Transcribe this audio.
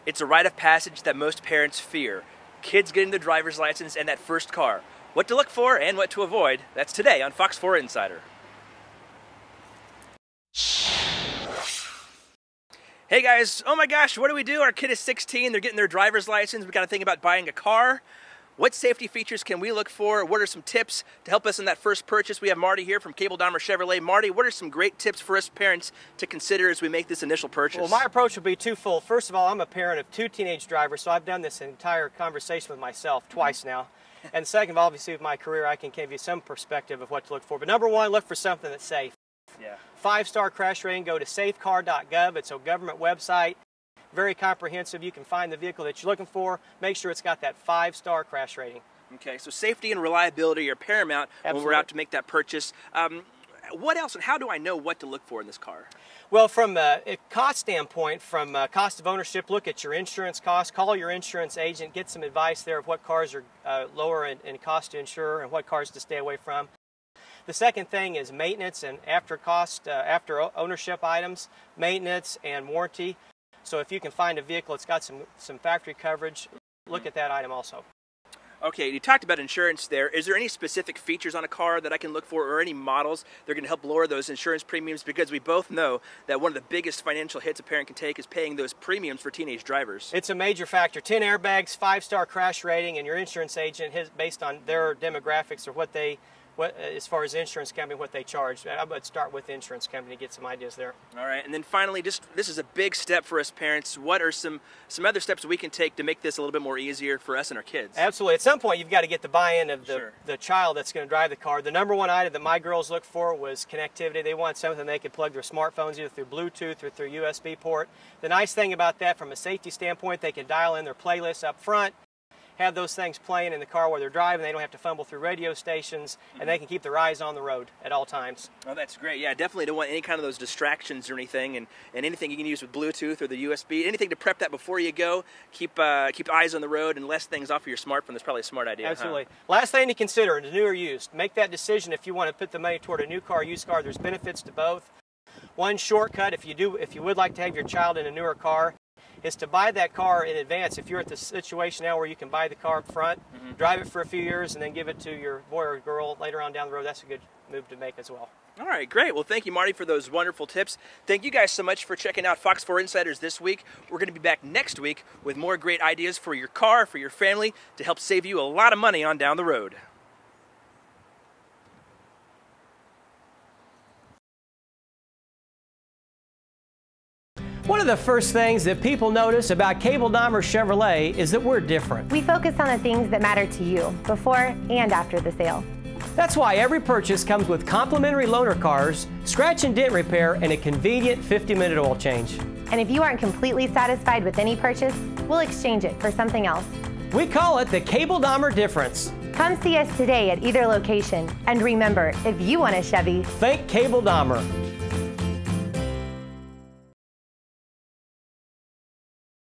It's a rite of passage that most parents fear. Kids getting their driver's license and that first car. What to look for and what to avoid. That's today on Fox 4 Insider. Hey guys, oh my gosh, what do we do? Our kid is 16, they're getting their driver's license. We got to think about buying a car. What safety features can we look for? What are some tips to help us in that first purchase? We have Marty here from Dahmer Chevrolet. Marty, what are some great tips for us parents to consider as we make this initial purchase? Well, my approach will be twofold. First of all, I'm a parent of 2 teenage drivers, so I've done this entire conversation with myself twice now. And second of all, obviously with my career, I can give you some perspective of what to look for. But number one, look for something that's safe. Yeah. 5-star crash rating, go to safecar.gov. It's a government website. Very comprehensive. You can find the vehicle that you're looking for. Make sure it's got that 5-star crash rating. Okay, so safety and reliability are paramount when we're out to make that purchase. What else, and how do I know what to look for in this car? Well, from a cost standpoint, from cost of ownership, look at your insurance costs. Call your insurance agent, get some advice there of what cars are lower in cost to insure and what cars to stay away from. The second thing is maintenance and after ownership items, maintenance and warranty. So if you can find a vehicle that's got some factory coverage, look at that item also. Okay, you talked about insurance there. Is there any specific features on a car that I can look for, or any models that are going to help lower those insurance premiums? Because we both know that one of the biggest financial hits a parent can take is paying those premiums for teenage drivers. It's a major factor. 10 airbags, 5-star crash rating, and your insurance agent, based on their demographics or as far as insurance company, what they charge. I would start with the insurance company to get some ideas there. All right, and then finally, this is a big step for us parents. What are some other steps we can take to make this a little bit more easier for us and our kids? Absolutely. At some point, you've got to get the buy-in of the child that's going to drive the car. The number one item that my girls looked for was connectivity. They want something they could plug their smartphones either through Bluetooth or through USB port. The nice thing about that, from a safety standpoint, they can dial in their playlists up front, have those things playing in the car while they're driving. They don't have to fumble through radio stations, and they can keep their eyes on the road at all times. Oh, that's great. Yeah, definitely don't want any kind of those distractions or anything, and anything you can use with Bluetooth or the USB, anything to prep that before you go. Keep eyes on the road and less things off of your smartphone. That's probably a smart idea. Absolutely. Last thing to consider, new or used. Make that decision if you want to put the money toward a new car or used car. There's benefits to both. One shortcut, if you would like to have your child in a newer car, is to buy that car in advance. If you're at the situation now where you can buy the car up front, drive it for a few years, and then give it to your boy or girl later on down the road, that's a good move to make as well. All right, great. Well, thank you, Marty, for those wonderful tips. Thank you guys so much for checking out Fox 4 Insiders this week. We're going to be back next week with more great ideas for your car, for your family, to help save you a lot of money on down the road. One of the first things that people notice about Dahmer Chevrolet is that we're different. We focus on the things that matter to you before and after the sale. That's why every purchase comes with complimentary loaner cars, scratch and dent repair, and a convenient 50-minute oil change. And if you aren't completely satisfied with any purchase, we'll exchange it for something else. We call it the Dahmer difference. Come see us today at either location. And remember, if you want a Chevy, think Dahmer.